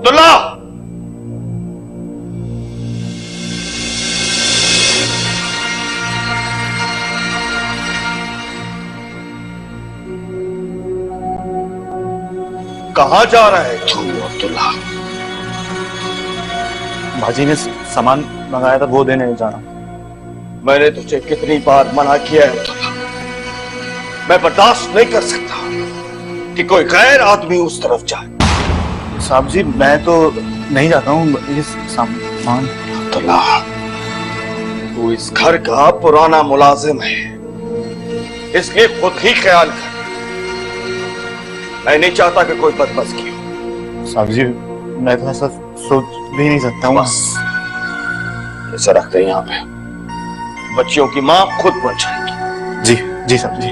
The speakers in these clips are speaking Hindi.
अब्दुल्ला, कहां जा रहा है तू अब्दुल्ला? भाजी ने सामान मंगाया था वो देने जाना। मैंने तुझे कितनी बार मना किया है अब्दुल्ला, मैं बर्दाश्त नहीं कर सकता कि कोई गैर आदमी उस तरफ जाए। साहब जी मैं तो नहीं जाता हूँ, ये सामान। अब्दुल्ला, तू इस घर का पुराना मुलाजिम है, इसलिए खुद ही ख्याल कर। मैं नहीं चाहता कि कोई बदमज़गी हो। साहब जी मैं तो ऐसा सोच भी नहीं सकता हूँ। बस ऐसा रखते हैं यहाँ पे, बच्चियों की मां खुद बन जाएगी। जी जी साहब जी।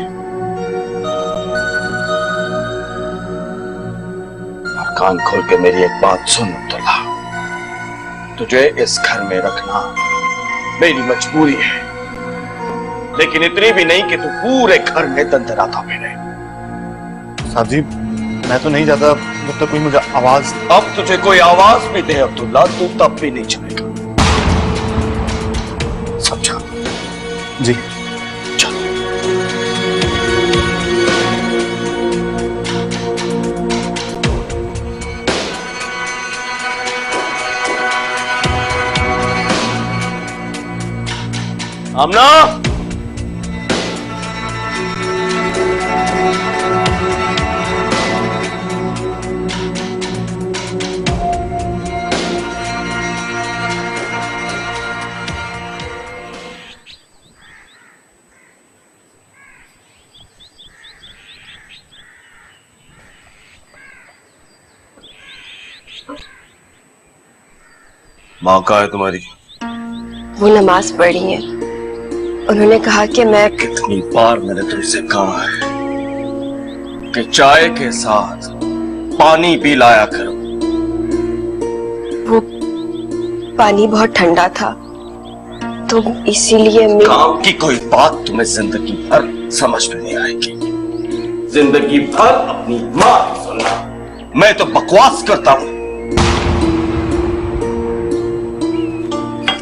और कान खोल के मेरी एक बात सुन अब्दुल्ला, तुझे इस घर में रखना मेरी मजबूरी है, लेकिन इतनी भी नहीं कि तू पूरे घर में दंदनाता फिरे। साहब जी मैं तो नहीं जाता जब तक कोई मुझे आवाज। अब तुझे कोई आवाज भी दे अब्दुल्ला, तू तब भी नहीं चलेगा, समझा? जी चलो। आमना, माँ कहाँ है तुम्हारी? वो नमाज पढ़ी है, उन्होंने कहा कि मैं। कितनी बार मैंने तुमसे कहा है कि चाय के साथ पानी भी लाया करो। वो पानी बहुत ठंडा था तो इसीलिए मैं। काम की कोई बात तुम्हें जिंदगी भर समझ में नहीं आएगी, जिंदगी भर अपनी माँ की सुनना। मैं तो बकवास करता हूँ।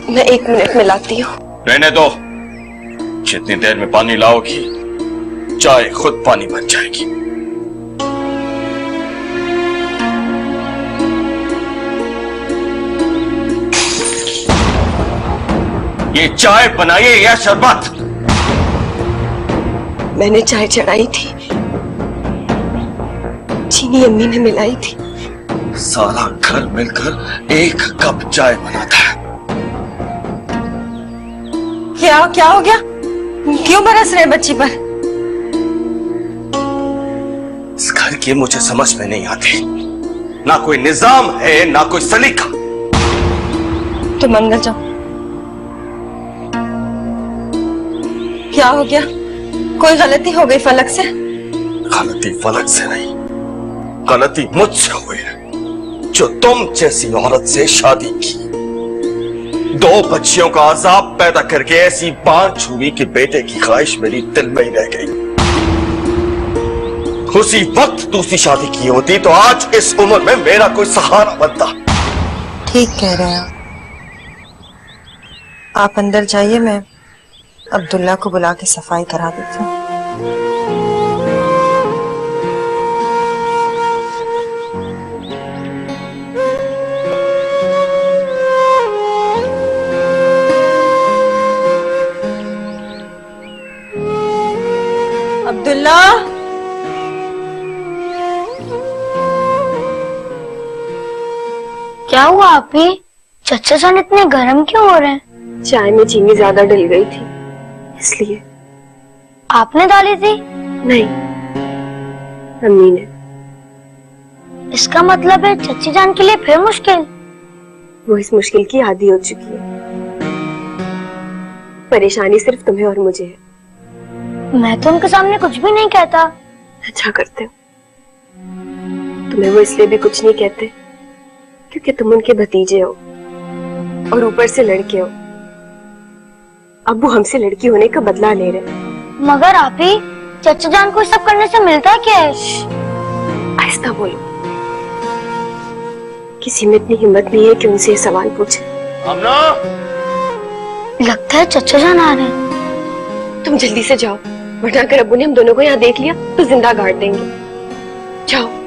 मैं 1 मिनट में लाती हूँ। रहने दो, जितनी देर में पानी लाओगी चाय खुद पानी बन जाएगी। ये चाय बनाइए या शरबत? मैंने चाय चढ़ाई थी, चीनी अम्मी ने मिलाई थी। सारा घर मिलकर 1 कप चाय बनाता है। क्या हो गया? क्यों बरस रहे बच्ची पर? इस घर की मुझे समझ में नहीं आती, ना कोई निजाम है ना कोई सलीका। तुम अंदर जाओ। क्या हो गया? कोई गलती हो गई फलक से? गलती फलक से नहीं, गलती मुझसे हुई है, जो तुम जैसी औरत से शादी की, 2 बच्चियों का अजाब पैदा करके ऐसी बांझ हुई कि बेटे की ख्वाहिश मेरी दिल में ही रह गई। उसी वक्त दूसरी शादी की होती तो आज इस उम्र में मेरा कोई सहारा बनता। ठीक कह रहे हैं आप अंदर जाइए, मैं अब्दुल्ला को बुला के सफाई करा देती हूँ। अब्दुल्ला, क्या हुआ आपी? चचा जान इतने गर्म क्यों हो रहे हैं? चाय में चीनी ज्यादा डल गई थी इसलिए। आपने डाली थी? नहीं, अम्मी ने। इसका मतलब है चच्ची जान के लिए फिर मुश्किल। वो इस मुश्किल की आदी हो चुकी है। परेशानी सिर्फ तुम्हें और मुझे है। मैं तो उनके सामने कुछ भी नहीं कहता। अच्छा करते हो। तुम्हें वो इसलिए भी कुछ नहीं कहते क्योंकि तुम उनके भतीजे हो और ऊपर से लड़के हो। अब वो हमसे लड़की होने का बदला ले रहे। मगर आपी, चच्चा जान को सब करने से मिलता क्या है? आहिस्ता बोलो। किसी में इतनी हिम्मत नहीं है कि उनसे ये सवाल पूछे। आमना, लगता है चचा जान आ रहे हैं। तुम जल्दी से जाओ, वरना अगर अब्बू ने हम दोनों को यहाँ देख लिया तो जिंदा गाड़ देंगे। जाओ।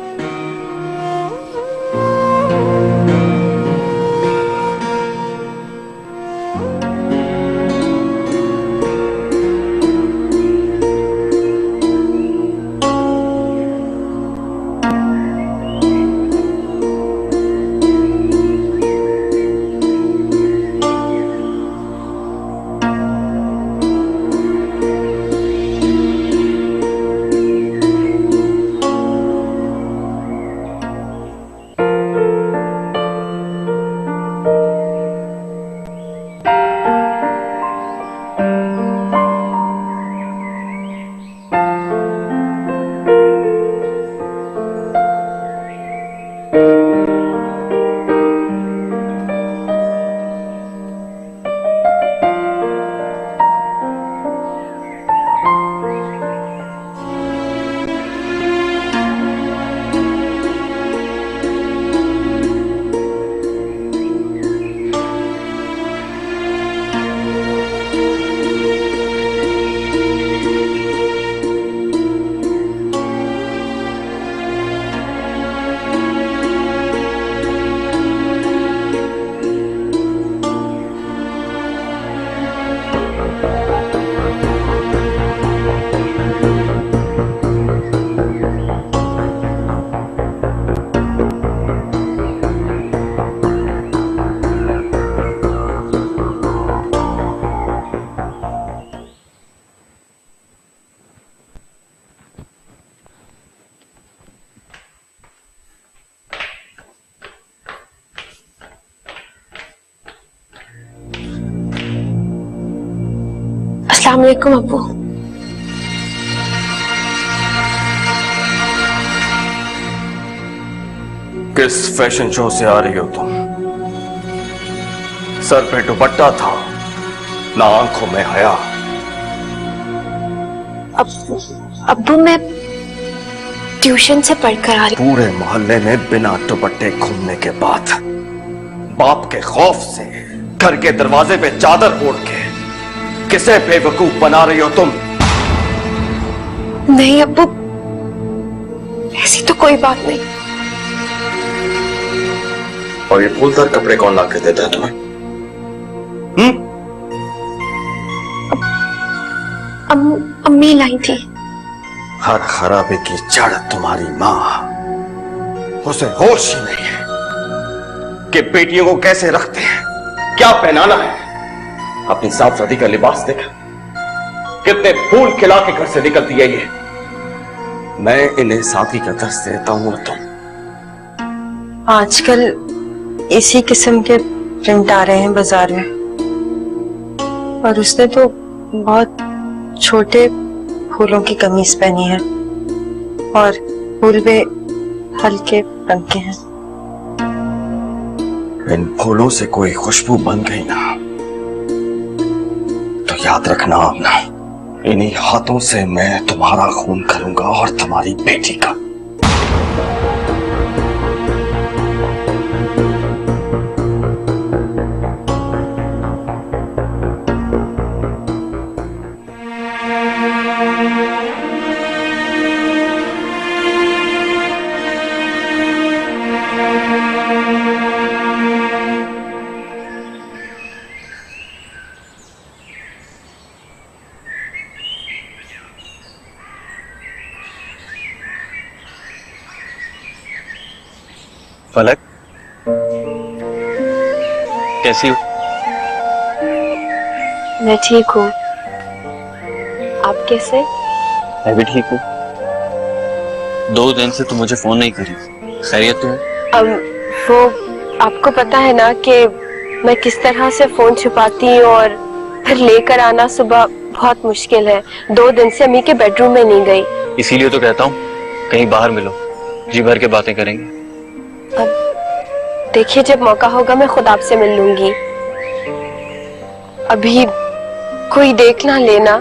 अस्सलाम वालेकुम अब्बू। किस फैशन शो से आ रही हो तुम? सर पे दुपट्टा था, ना आंखों में हया। अब्बू मैं ट्यूशन से पढ़कर आ रही। पूरे मोहल्ले में बिना दुपट्टे घूमने के बाद बाप के खौफ से घर के दरवाजे पे चादर ओढ़ के किसे बेवकूफ बना रही हो तुम? नहीं अब्बू, ऐसी तो कोई बात नहीं। और ये फूलदार कपड़े कौन ला के देता है तुम्हें? अम्मी लाई थी। हर खराबे की जड़ तुम्हारी माँ। उसे होश ही नहीं है कि बेटियों को कैसे रखते हैं, क्या पहनाना है। अपनी साफ शादी का लिबास देखा, कितने फूल खिला के घर से निकलती है ये। मैं इन्हें साथी का दर्श देता हूं। तुम आजकल इसी किस्म के प्रिंट आ रहे हैं बाजार में, और उसने तो बहुत छोटे फूलों की कमीज पहनी है और फूल भी हल्के रंग के हैं। इन फूलों से कोई खुशबू बन गई ना तो याद रखना आमना, इन्हीं हाथों से मैं तुम्हारा खून करूंगा और तुम्हारी बेटी का। फलक, कैसी हो? मैं ठीक हूँ, आप कैसे? मैं भी ठीक हूँ। 2 दिन से तुम मुझे फोन नहीं करी, खैरियत तो है? वो आपको पता है ना कि मैं किस तरह से फोन छुपाती हूँ और फिर लेकर आना सुबह बहुत मुश्किल है। 2 दिन से अम्मी के बेडरूम में नहीं गई। इसीलिए तो कहता हूँ कहीं बाहर मिलो, जी भर के बातें करेंगे। अब देखिए, जब मौका होगा मैं खुद आपसे मिल लूंगी। अभी कोई देख ना लेना।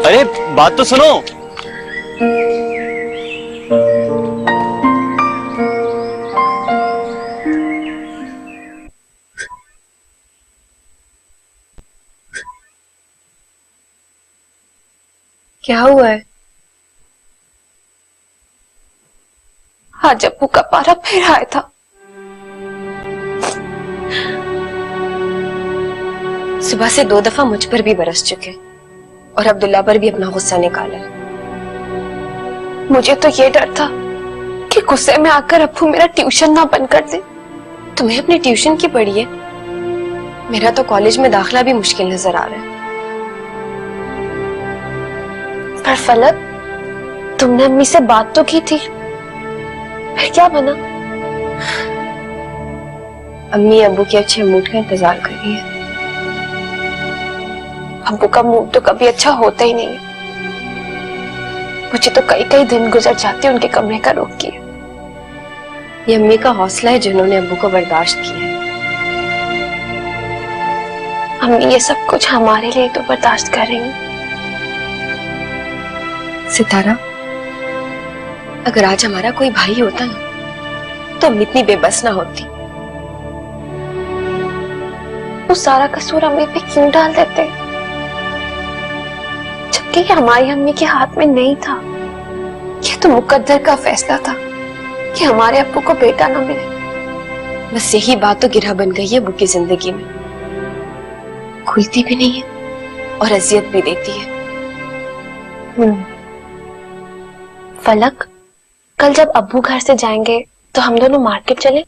अरे बात तो सुनो। क्या हुआ है? आज अप्पू का पारा फिर आया था। सुबह से 2 दफा मुझ पर भी बरस चुके और अब्दुल्ला पर भी अपना गुस्सा निकाला। मुझे तो ये डर था कि गुस्से में आकर अप्पू मेरा ट्यूशन ना बंद कर दे। तुम्हें अपनी ट्यूशन की पड़ी है? मेरा तो कॉलेज में दाखिला भी मुश्किल नजर आ रहा है। पर फलक, तुमने अम्मी से बात तो की थी, फिर क्या बना? अम्मी अब्बू के अच्छे मूड का इंतजार कर रही है। अब्बू का मूड तो कभी अच्छा होता ही नहीं है। मुझे तो कई कई दिन गुजर जाते उनके कमरे का रोक किए। ये अम्मी का हौसला है जिन्होंने अब्बू को बर्दाश्त किया है। अम्मी ये सब कुछ हमारे लिए तो बर्दाश्त कर रही है। सितारा, अगर आज हमारा कोई भाई होता ना तो अम्मी इतनी बेबस ना होती। वो सारा कसूर अम्मी पे क्यों डाल देते, जबकि ये हमारी अम्मी के हाथ में नहीं था। ये तो मुकद्दर का फैसला था कि हमारे अप्पू को बेटा ना मिले। बस यही बात तो गिरह बन गई है अब्बू की जिंदगी में। खुलती भी नहीं है और अजियत भी देती है। फलक, कल जब अब्बू घर से जाएंगे तो हम दोनों मार्केट चले।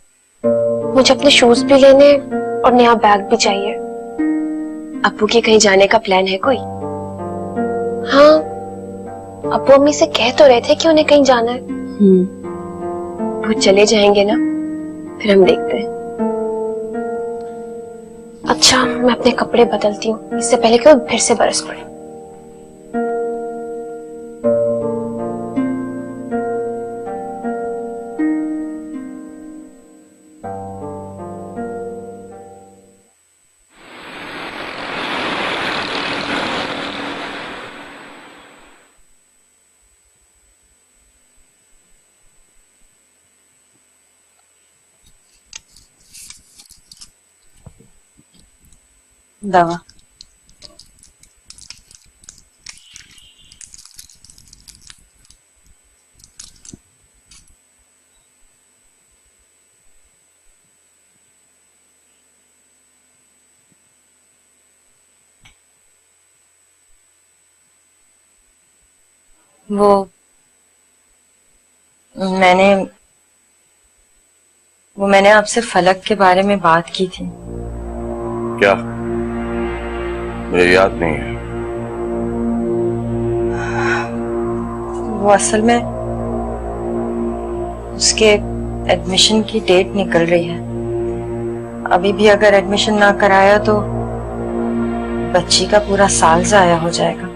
मुझे अपने शूज भी लेने और नया बैग भी चाहिए। अब्बू के कहीं जाने का प्लान है कोई? हाँ, अब्बू अम्मी से कह तो रहे थे कि उन्हें कहीं जाना है। वो चले जाएंगे ना, फिर हम देखते हैं। अच्छा, मैं अपने कपड़े बदलती हूँ, इससे पहले कि वो फिर से बरस पड़े। दवा। मैंने आपसे फलक के बारे में बात की थी। क्या? मुझे याद नहीं है। वो असल में उसके एडमिशन की डेट निकल रही है। अभी भी अगर एडमिशन ना कराया तो बच्ची का पूरा साल जाया हो जाएगा।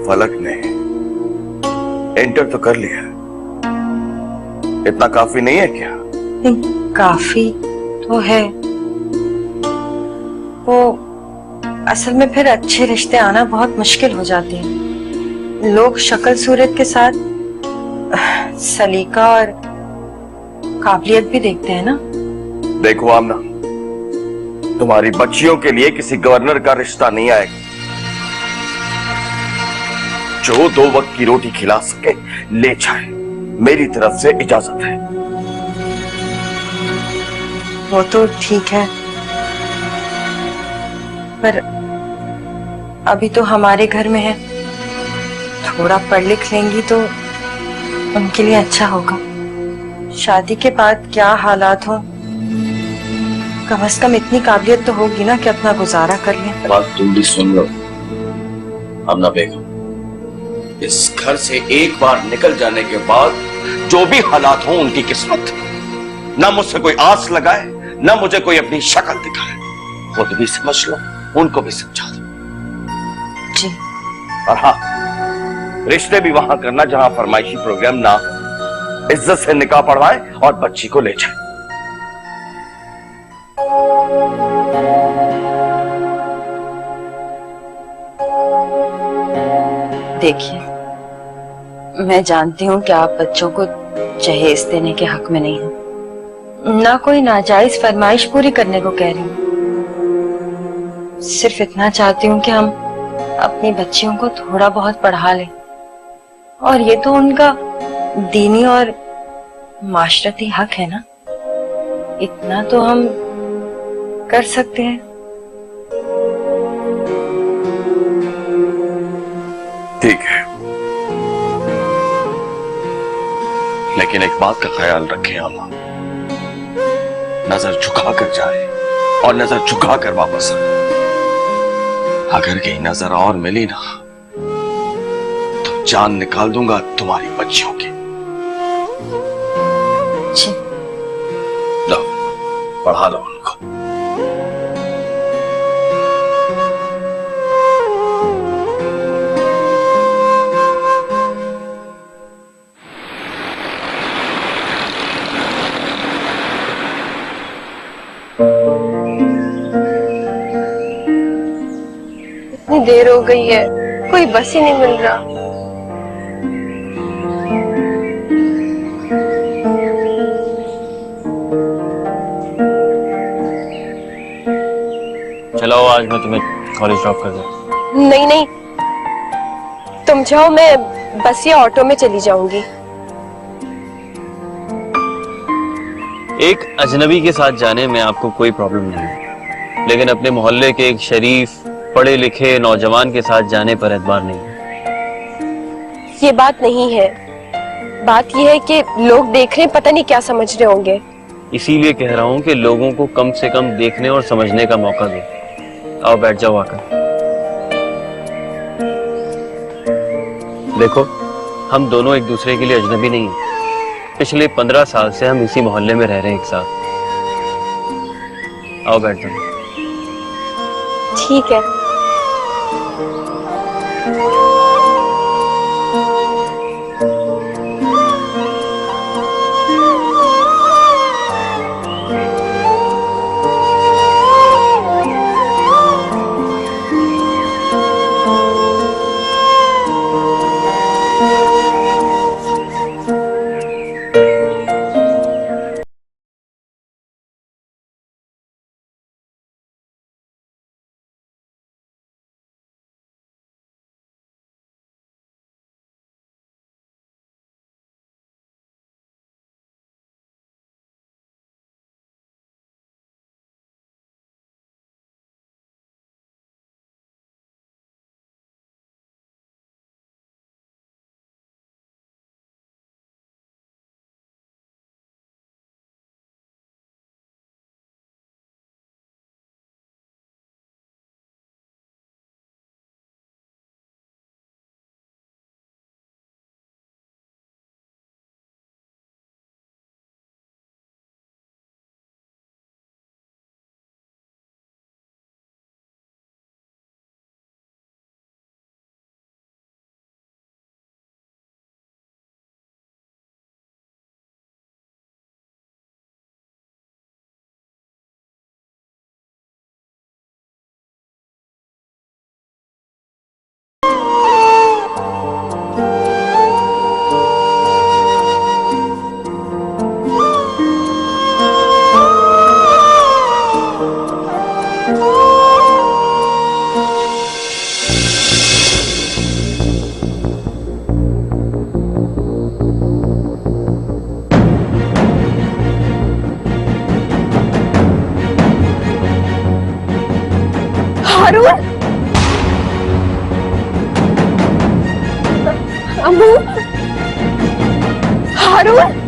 फलक ने इंटर तो कर लिया, इतना काफी नहीं है क्या? नहीं, काफी तो है। वो असल में फिर अच्छे रिश्ते आना बहुत मुश्किल हो जाते हैं। लोग शक्ल सूरत के साथ सलीका और काबिलियत भी देखते हैं ना। देखो आमना, तुम्हारी बच्चियों के लिए किसी गवर्नर का रिश्ता नहीं आएगा। जो 2 वक्त की रोटी खिला सके ले जाए, मेरी तरफ से इजाजत है। वो तो ठीक है, पर अभी तो हमारे घर में है। थोड़ा पढ़ लिख लेंगी तो उनके लिए अच्छा होगा। शादी के बाद क्या हालात हो, कम से कम इतनी काबिलियत तो होगी ना कि अपना गुजारा कर लें। बात तुम भी सुन लो आमना बेगम। इस घर से एक बार निकल जाने के बाद जो भी हालात हो उनकी किस्मत। ना मुझसे कोई आस लगाए, ना मुझे कोई अपनी शक्ल दिखाए। खुद भी समझ लो, उनको भी समझा दो। जी। और हाँ, रिश्ते भी वहां करना जहां फरमाइशी प्रोग्राम ना, इज्जत से निकाह पढ़वाए और बच्ची को ले जाए। देखिए, मैं जानती हूँ कि आप बच्चों को जहेज देने के हक में नहीं हैं। ना कोई नाजायज फरमाइश पूरी करने को कह रही हूँ। सिर्फ इतना चाहती हूँ कि हम अपनी बच्चियों को थोड़ा बहुत पढ़ा लें, और ये तो उनका दीनी और माशरती हक है ना। इतना तो हम कर सकते हैं। ठीक है, लेकिन एक बात का ख्याल रखें अम्मा, नजर झुका कर जाए और नजर झुका कर वापस आए। अगर कहीं नजर और मिली ना तो जान निकाल दूंगा तुम्हारी बच्चियों की। लो, पढ़ा लो उनको। इतनी देर हो गई है, कोई बस ही नहीं मिल रहा। चलाओ, आज मैं तुम्हें कॉलेज ड्रॉप कर दूं। नहीं नहीं, तुम जाओ, मैं बस या ऑटो में चली जाऊंगी। एक अजनबी के साथ जाने में आपको कोई प्रॉब्लम नहीं है, लेकिन अपने मोहल्ले के एक शरीफ पढ़े लिखे नौजवान के साथ जाने पर एतबार नहीं है। ये बात नहीं है, बात ये है कि लोग देख रहे हैं, पता नहीं क्या समझ रहे होंगे। इसीलिए कह रहा हूँ कि लोगों को कम से कम देखने और समझने का मौका दो। आओ बैठ जाओ आकर। देखो, हम दोनों एक दूसरे के लिए अजनबी नहीं हैं। पिछले 15 साल से हम इसी मोहल्ले में रह रहे हैं एक साथ। आओ बैठ जाओ। ठीक है। हारून, अम्मू, हारून।